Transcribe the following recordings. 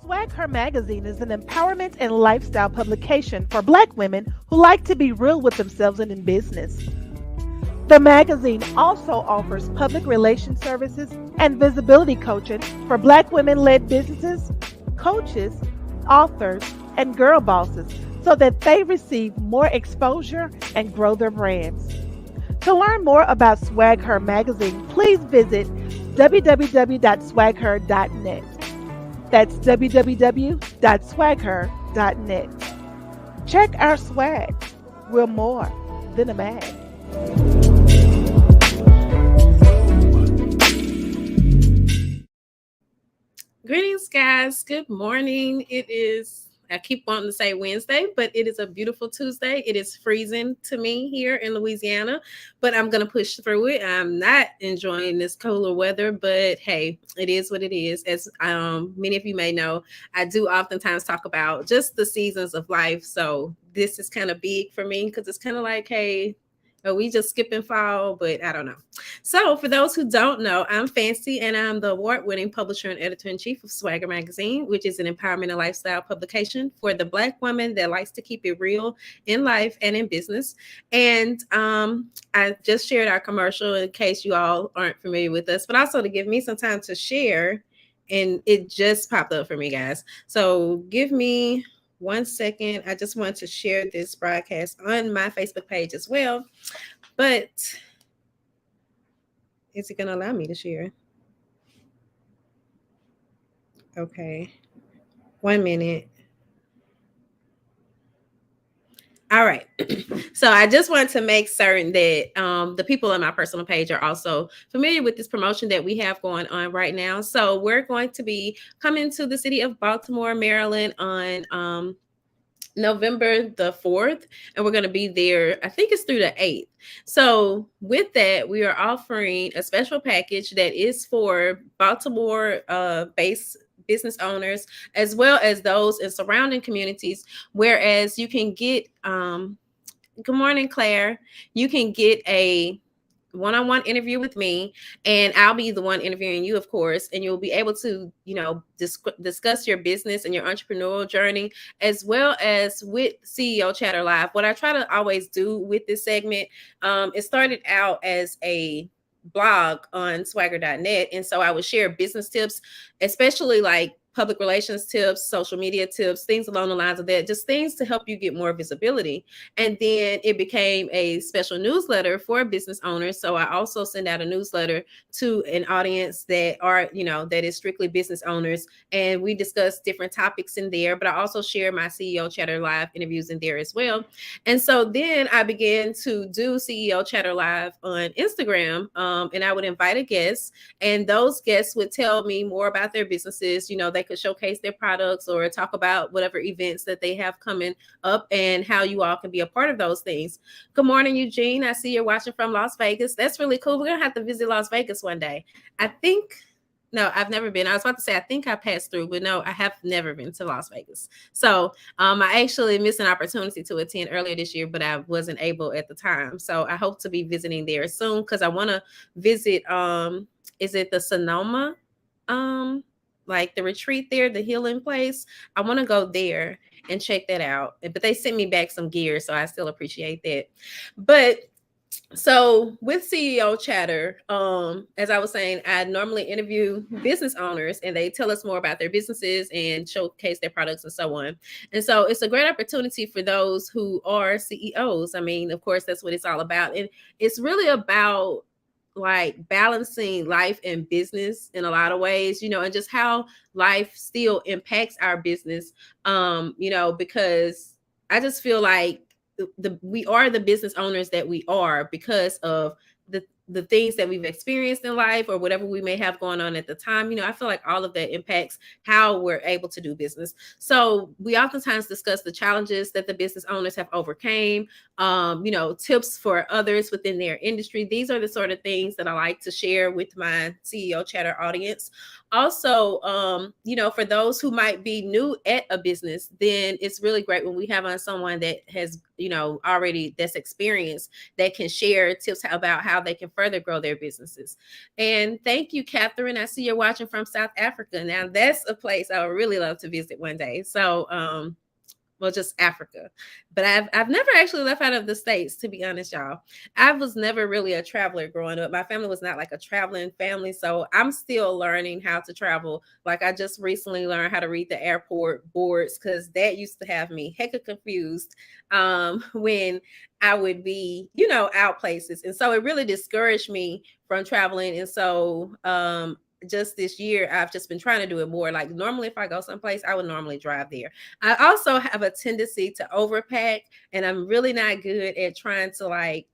SwagHer magazine is an empowerment and lifestyle publication for Black women who like to be real with themselves and in business. The magazine also offers public relations services and visibility coaching for Black women led businesses, coaches, authors, and girl bosses so that they receive more exposure and grow their brands. To learn more about SwagHer magazine, please visit www.swagher.net. That's www.swagher.net. Check our swag. We're more than a mag. Greetings, guys. Good morning. I keep wanting to say Wednesday, but it is a beautiful Tuesday. It is freezing to me here in Louisiana, but I'm going to push through it. I'm not enjoying this cooler weather, but hey, it is what it is. As many of you may know, I do oftentimes talk about just the seasons of life. So this is kind of big for me because it's kind of like, hey, are we just skipping fall? But I don't know. So, for those who don't know, I'm Fancy, and I'm the award-winning publisher and editor-in-chief of SwagHer magazine, which is an empowerment and lifestyle publication for the Black woman that likes to keep it real in life and in business. And I just shared our commercial in case you all aren't familiar with us, but also to give me some time to share. And it just popped up for me, guys. So give me 1 second. I just want to share this broadcast on my Facebook page as well. But is it going to allow me to share? Okay. 1 minute. All right. So I just want to make certain that the people on my personal page are also familiar with this promotion that we have going on right now. So we're going to be coming to the city of Baltimore, Maryland on November the 4th, and we're going to be there, I think it's through the 8th. So with that, we are offering a special package that is for Baltimore based business owners as well as those in surrounding communities, whereas you can get good morning, Claire, you can get a one-on-one interview with me, and I'll be the one interviewing you, of course, and you'll be able to, discuss your business and your entrepreneurial journey, as well as with CEO Chatter Live. What I try to always do with this segment, it started out as a blog on swagher.net, and so I would share business tips, especially like public relations tips, social media tips, things along the lines of that, just things to help you get more visibility. And then it became a special newsletter for business owners. So I also send out a newsletter to an audience that are, that is strictly business owners. And we discuss different topics in there, but I also share my CEO Chatter Live interviews in there as well. And so then I began to do CEO Chatter Live on Instagram, and I would invite a guest, and those guests would tell me more about their businesses. They could showcase their products or talk about whatever events that they have coming up and how you all can be a part of those things. Good morning, Eugene. I see you're watching from Las Vegas. That's really cool. We're going to have to visit Las Vegas one day. No, I've never been. I was about to say, I think I passed through, but no, I have never been to Las Vegas. So I actually missed an opportunity to attend earlier this year, but I wasn't able at the time. So I hope to be visiting there soon because I want to visit, is it the Sonoma? Like the retreat there, the healing place. I want to go there and check that out. But they sent me back some gear, so I still appreciate that. But so with CEO Chatter, as I was saying, I normally interview business owners and they tell us more about their businesses and showcase their products and so on. And so it's a great opportunity for those who are CEOs. I mean, of course, that's what it's all about. And it's really about like balancing life and business in a lot of ways, and just how life still impacts our business, because I just feel like we are the business owners that we are because of the things that we've experienced in life or whatever we may have going on at the time. I feel like all of that impacts how we're able to do business. So we oftentimes discuss the challenges that the business owners have overcame, tips for others within their industry. These are the sort of things that I like to share with my CEO Chatter audience. also, for those who might be new at a business, then it's really great when we have on someone that has, already that's experienced, that can share tips about how they can further grow their businesses. And thank you, Catherine. I see you're watching from South Africa. Now that's a place I would really love to visit one day. So, well, just Africa. But I've never actually left out of the States, to be honest, y'all. I was never really a traveler growing up. My family was not like a traveling family. So I'm still learning how to travel. Like I just recently learned how to read the airport boards, because that used to have me hecka confused when I would be, out places. And so it really discouraged me from traveling. And so just this year, I've just been trying to do it more. Like normally, if I go someplace, I would normally drive there. I also have a tendency to overpack, and I'm really not good at trying to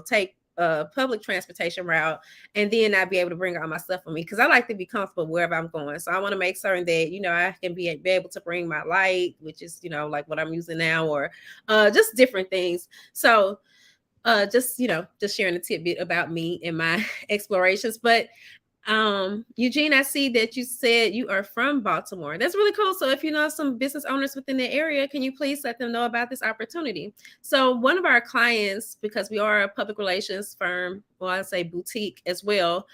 take a public transportation route and then not be able to bring all my stuff with me, because I like to be comfortable wherever I'm going. So I want to make certain that I can be able to bring my light, which is like what I'm using now, or just different things. So just sharing a tidbit about me and my explorations. But Eugene, I see that you said you are from Baltimore. That's really cool. So if you know some business owners within the area, can you please let them know about this opportunity? So one of our clients, because we are a public relations firm, well, I'd say boutique as well,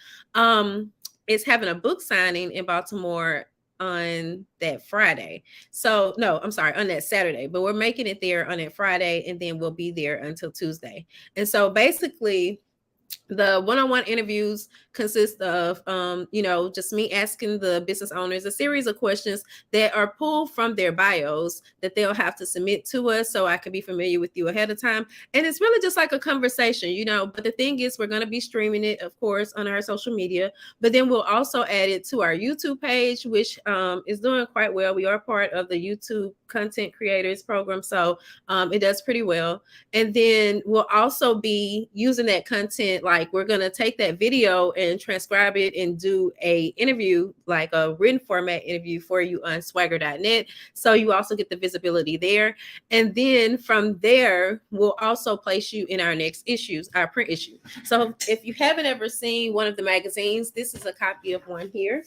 is having a book signing in Baltimore on that Friday. So no, I'm sorry, on that Saturday, but we're making it there on that Friday, and then we'll be there until Tuesday. And so basically, the one-on-one interviews consist of just me asking the business owners a series of questions that are pulled from their bios that they'll have to submit to us, so I can be familiar with you ahead of time. And it's really just like a conversation, but the thing is, we're going to be streaming it, of course, on our social media, but then we'll also add it to our YouTube page, which is doing quite well. We are part of the YouTube content creators program, so it does pretty well. And then we'll also be using that content, like we're going to take that video and transcribe it and do a interview, like a written format interview for you on SwagHer.net. So you also get the visibility there. And then from there, we'll also place you in our next issues, our print issue. So if you haven't ever seen one of the magazines, this is a copy of one here.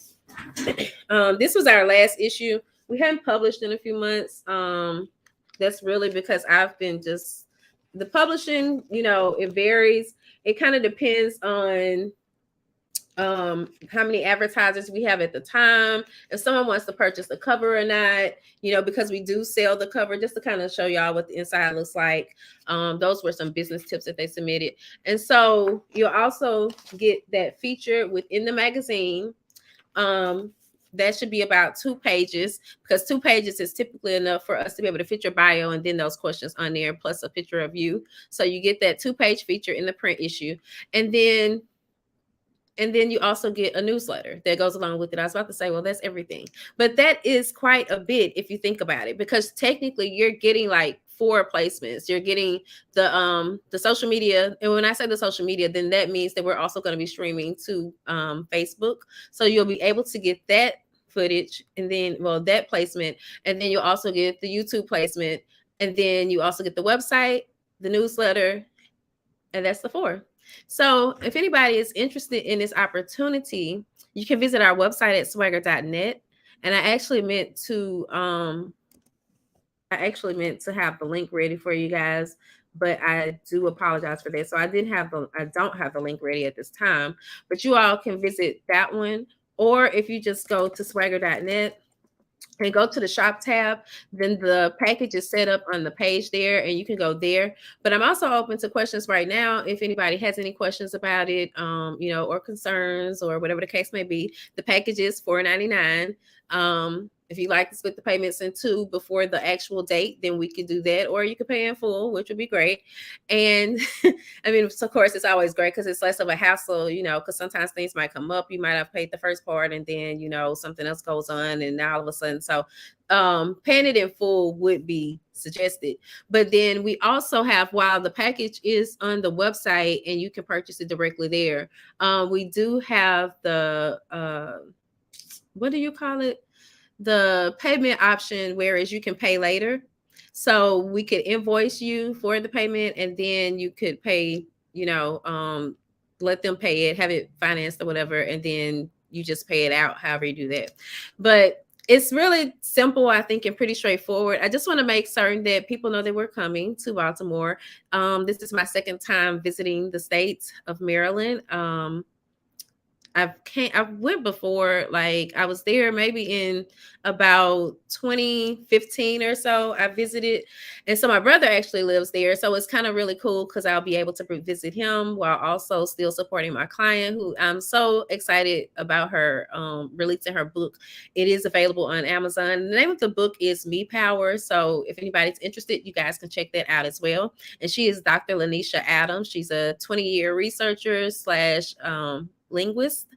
This was our last issue. We hadn't published in a few months. That's really because I've been just the publishing, it varies. It kind of depends on how many advertisers we have at the time, if someone wants to purchase the cover or not, because we do sell the cover, just to kind of show y'all what the inside looks like. Those were some business tips that they submitted. And so you'll also get that featured within the magazine. That should be about 2 pages, because 2 pages is typically enough for us to be able to fit your bio and then those questions on there, plus a picture of you. So you get that 2-page feature in the print issue. And then you also get a newsletter that goes along with it. I was about to say, well, that's everything. But that is quite a bit if you think about it, because technically you're getting like 4 placements. You're getting the social media. And when I say the social media, then that means that we're also going to be streaming to Facebook. So you'll be able to get that footage, and then, well, that placement. And then you'll also get the YouTube placement. And then you also get the website, the newsletter, and that's the 4. So if anybody is interested in this opportunity, you can visit our website at SwagHer.net. And I actually meant to have the link ready for you guys, but I do apologize for that. So I don't have the link ready at this time, but you all can visit that one. Or if you just go to SwagHer.net and go to the shop tab, then the package is set up on the page there, and you can go there. But I'm also open to questions right now. If anybody has any questions about it, or concerns, or whatever the case may be, the package is $4.99. If you like to split the payments in 2 before the actual date, then we could do that, or you could pay in full, which would be great. And I mean, of course, it's always great because it's less of a hassle, because sometimes things might come up. You might have paid the first part, and then, something else goes on, and now all of a sudden, so paying it in full would be suggested. But then we also have, while the package is on the website and you can purchase it directly there, we do have the what do you call it? The payment option, whereas you can pay later. So we could invoice you for the payment, and then you could pay, let them pay it, have it financed or whatever, and then you just pay it out, however you do that. But it's really simple, I think, and pretty straightforward. I just want to make certain that people know that we're coming to Baltimore. This is my second time visiting the state of Maryland. I went before, like I was there maybe in about 2015 or so. I visited, and so my brother actually lives there, so it's kind of really cool because I'll be able to visit him while also still supporting my client, who I'm so excited about her releasing her book. It is available on Amazon. The name of the book is Me Power, so if anybody's interested, you guys can check that out as well. And she is Dr. Lanisha Adams. She's a 20-year researcher slash linguist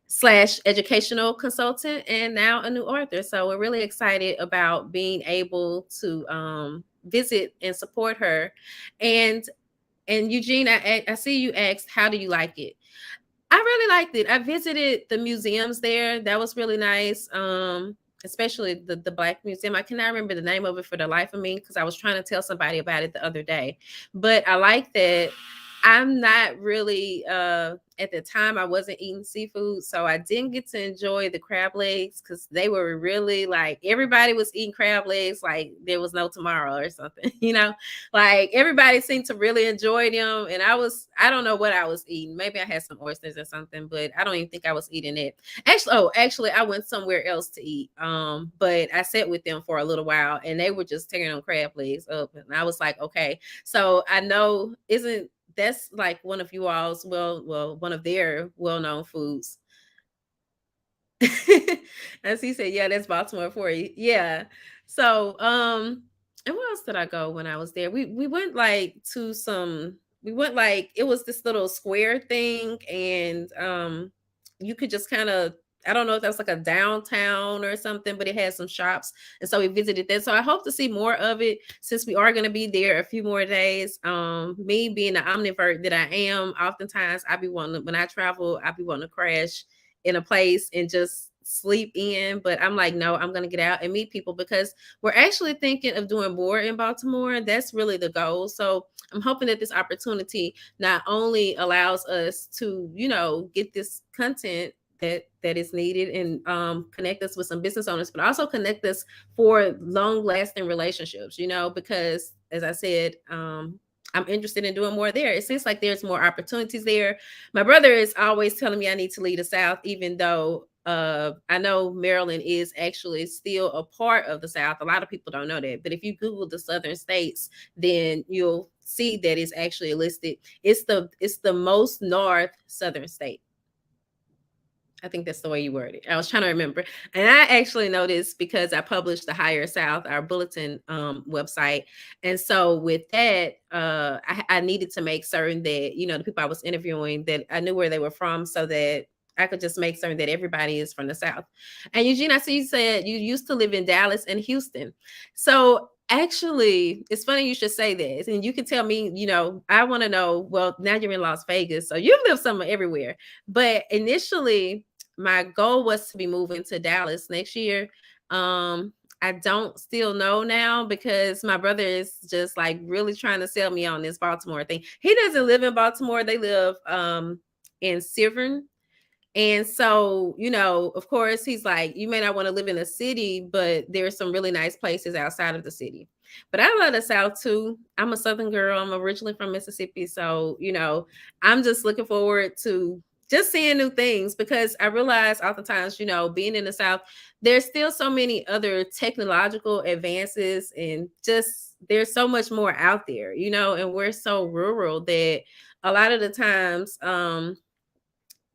slash educational consultant, and now a new author. So we're really excited about being able to visit and support her. And Eugene, I see you asked, how do you like it? I really liked it. I visited the museums there. That was really nice. Especially the Black Museum. I cannot remember the name of it for the life of me because I was trying to tell somebody about it the other day. But I like that. I'm not really at the time I wasn't eating seafood, so I didn't get to enjoy the crab legs because they were really like everybody was eating crab legs like there was no tomorrow or something, you know, like everybody seemed to really enjoy them. And I don't know what I was eating. Maybe I had some oysters or something, but I don't even think I was eating it. Actually, I went somewhere else to eat. But I sat with them for a little while and they were just tearing on crab legs up. And I was like, okay, so I know that's like one of you all's one of their well-known foods. As he said, yeah, that's Baltimore for you. Yeah. So and where else did I go when I was there? We went like to some we went like it was this little square thing, and you could just kind of, I don't know if that was like a downtown or something, but it had some shops. And so we visited that. So I hope to see more of it since we are going to be there a few more days. Me being the omnivert that I am, oftentimes when I travel, I be wanting to crash in a place and just sleep in. But I'm like, no, I'm going to get out and meet people because we're actually thinking of doing more in Baltimore. That's really the goal. So I'm hoping that this opportunity not only allows us to, get this content that is needed and connect us with some business owners, but also connect us for long lasting relationships, because as I said, I'm interested in doing more there. It seems like there's more opportunities there. My brother is always telling me I need to leave the South, even though I know Maryland is actually still a part of the South. A lot of people don't know that, but if you Google the southern states, then you'll see that it's actually listed. It's the most north southern state. I think that's the way you word it. I was trying to remember. And I actually know this because I published the Higher South, our bulletin website. And so with that, I needed to make certain that, the people I was interviewing, that I knew where they were from so that I could just make certain that everybody is from the South. And Eugene, I see you said you used to live in Dallas and Houston. So actually, it's funny you should say this. And you can tell me, I want to know, well, now you're in Las Vegas, so you've lived somewhere everywhere. But initially, my goal was to be moving to Dallas next year. I don't still know now because my brother is just like really trying to sell me on this Baltimore thing. He doesn't live in Baltimore. They live in Severn. And so, of course, he's like, you may not want to live in a city, but there's some really nice places outside of the city. But I love the South too. I'm a Southern girl. I'm originally from Mississippi. So, I'm just looking forward to just seeing new things because I realize oftentimes, being in the South, there's still so many other technological advances and just there's so much more out there, and we're so rural that a lot of the times,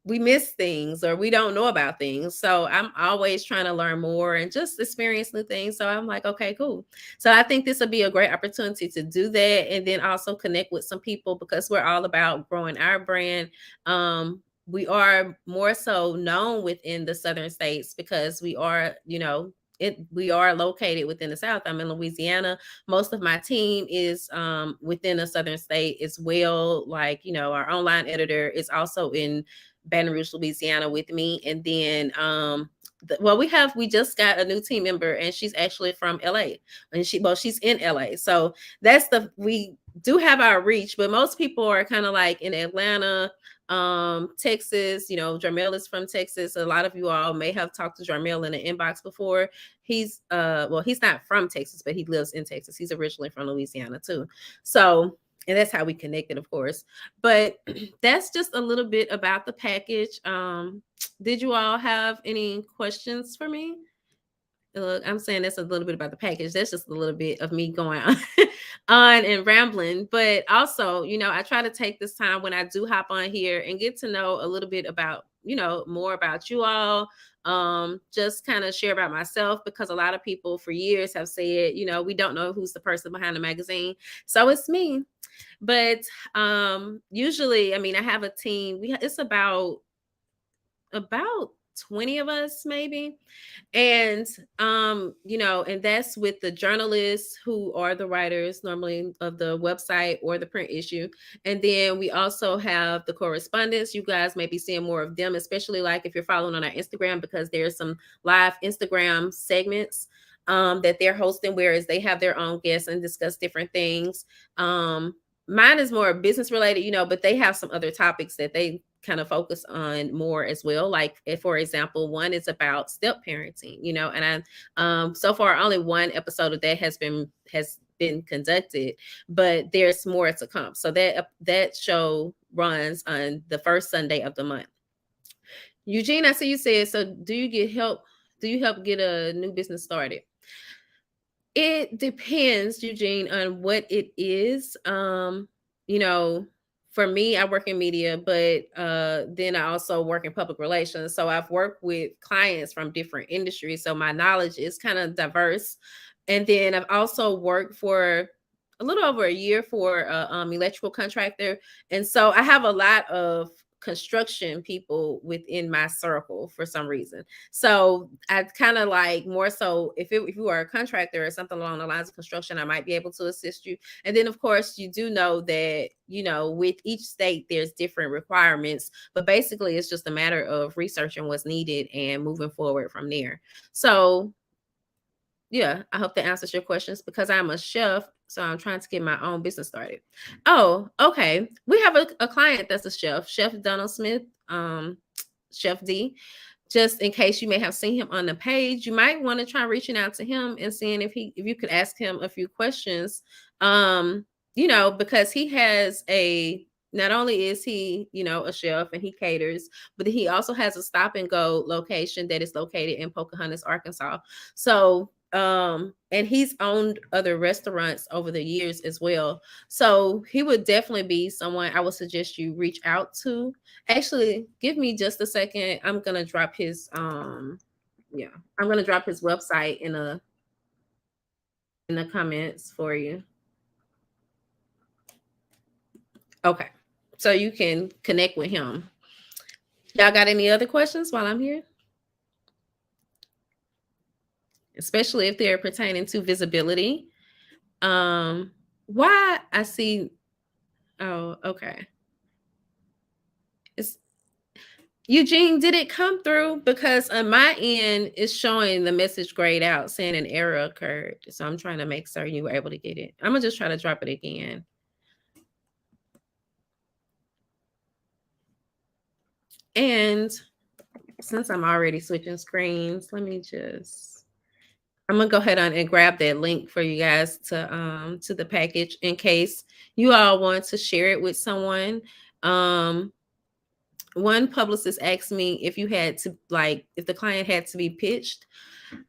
we miss things or we don't know about things. So I'm always trying to learn more and just experience new things. So I'm like, okay, cool. So I think this would be a great opportunity to do that. And then also connect with some people because we're all about growing our brand. We are more so known within the southern states because we are, we are located within the South. I'm in Louisiana. Most of my team is within a southern state as well. Like, our online editor is also in Baton Rouge, Louisiana with me. And then we just got a new team member and she's actually from LA and she's in LA. So we do have our reach, but most people are kind of like in Atlanta, Texas. Jarmel is from Texas. A lot of you all may have talked to Jarmel in the inbox before. He's he's not from Texas, but he lives in Texas. He's originally from Louisiana too. So, and that's how we connected, of course. But that's just a little bit about the package. Did you all have any questions for me? Look, I'm saying that's a little bit about the package. That's just a little bit of me going on, on and rambling. But also, I try to take this time when I do hop on here and get to know a little bit about, more about you all. Just kind of share about myself, because a lot of people for years have said, we don't know who's the person behind the magazine. So it's me. But usually, I mean, I have a team. It's about 20 of us, maybe. And and that's with the journalists who are the writers normally of the website or the print issue. And then we also have the correspondents. You guys may be seeing more of them, especially like if you're following on our Instagram, because there's some live Instagram segments that they're hosting, whereas they have their own guests and discuss different things. Mine is more business related, but they have some other topics that they kind of focus on more as well. Like, if, for example, one is about step parenting, and I so far only one episode of that has been conducted, but there's more to come. So that show runs on the first Sunday of the month. Eugene, I see you said, so do you help get a new business started? It depends, Eugene, on what it is. For me, I work in media, but then I also work in public relations. So I've worked with clients from different industries. So my knowledge is kind of diverse. And then I've also worked for a little over a year for an electrical contractor. And so I have a lot of construction people within my circle for some reason. So I kind of like more so if you are a contractor or something along the lines of construction, I might be able to assist you. And then of course you do know that, with each state, there's different requirements, but basically it's just a matter of researching what's needed and moving forward from there. So yeah, I hope that answers your questions, because I'm a chef. So I'm trying to get my own business started. Oh, okay. We have a client that's a chef, Chef Donald Smith, Chef D. Just in case you may have seen him on the page, you might want to try reaching out to him and seeing if you could ask him a few questions. Because he has not only is he, a chef and he caters, but he also has a stop and go location that is located in Pocahontas, Arkansas. So and he's owned other restaurants over the years as well. So he would definitely be someone I would suggest you reach out to. Actually, give me just a second. I'm gonna drop his website in the comments for you. Okay. So you can connect with him. Y'all got any other questions while I'm here? Especially if they're pertaining to visibility. Why I see, oh, okay. It's Eugene, did it come through? Because on my end, it's showing the message grayed out saying an error occurred. So I'm trying to make certain you were able to get it. I'm gonna just try to drop it again. And since I'm already switching screens, I'm gonna go ahead on and grab that link for you guys to the package in case you all want to share it with someone. One publicist asked me if if the client had to be pitched.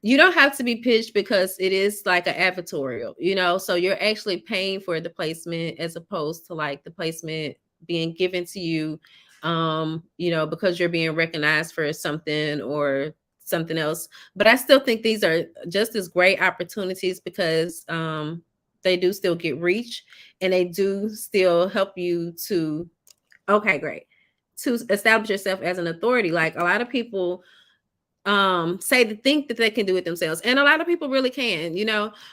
You don't have to be pitched, because it is like an advertorial, so you're actually paying for the placement as opposed to like the placement being given to you, because you're being recognized for something or something else. But I still think these are just as great opportunities, because they do still get reach, and they do still help you to, okay, great, to establish yourself as an authority. Like, a lot of people think that they can do it themselves, and a lot of people really can,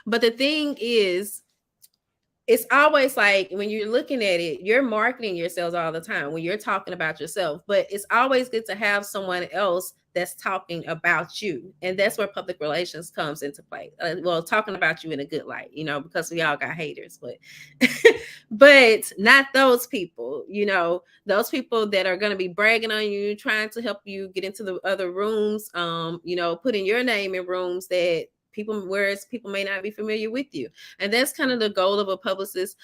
but the thing is, it's always like when you're looking at it, you're marketing yourselves all the time when you're talking about yourself, but it's always good to have someone else that's talking about you. And that's where public relations comes into play. Well, talking about you in a good light, because we all got haters, but but not those people, those people that are going to be bragging on you, trying to help you get into the other rooms, putting your name in rooms that whereas people may not be familiar with you. And that's kind of the goal of a publicist,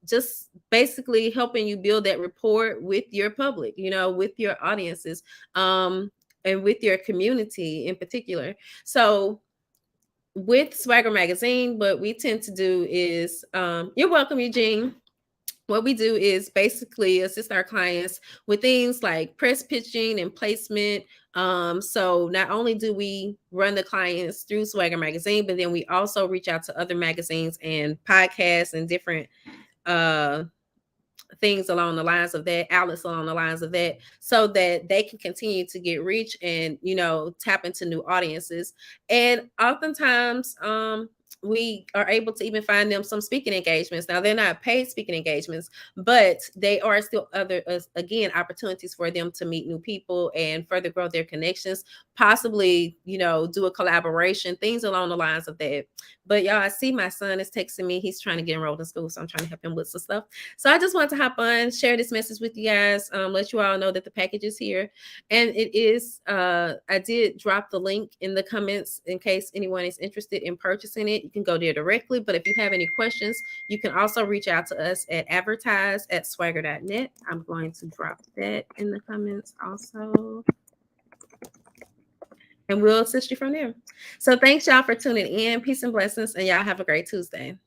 just basically helping you build that rapport with your public, with your audiences, and with your community in particular. So with SwagHer Magazine, what we tend to do is, you're welcome, Eugene. What we do is basically assist our clients with things like press pitching and placement. So not only do we run the clients through SwagHer Magazine, but then we also reach out to other magazines and podcasts and different things along the lines of that, outlets along the lines of that, so that they can continue to get reach and, tap into new audiences. And oftentimes, we are able to even find them some speaking engagements. Now, they're not paid speaking engagements, but they are still other, again, opportunities for them to meet new people and further grow their connections, possibly, do a collaboration, things along the lines of that. But y'all, I see my son is texting me. He's trying to get enrolled in school, so I'm trying to help him with some stuff. So I just want to hop on, share this message with you guys, let you all know that the package is here. And it is, I did drop the link in the comments in case anyone is interested in purchasing it. You can go there directly. But if you have any questions, you can also reach out to us at advertise@swagher.net. I'm going to drop that in the comments also, and we'll assist you from there. So thanks y'all for tuning in. Peace and blessings, and y'all have a great Tuesday.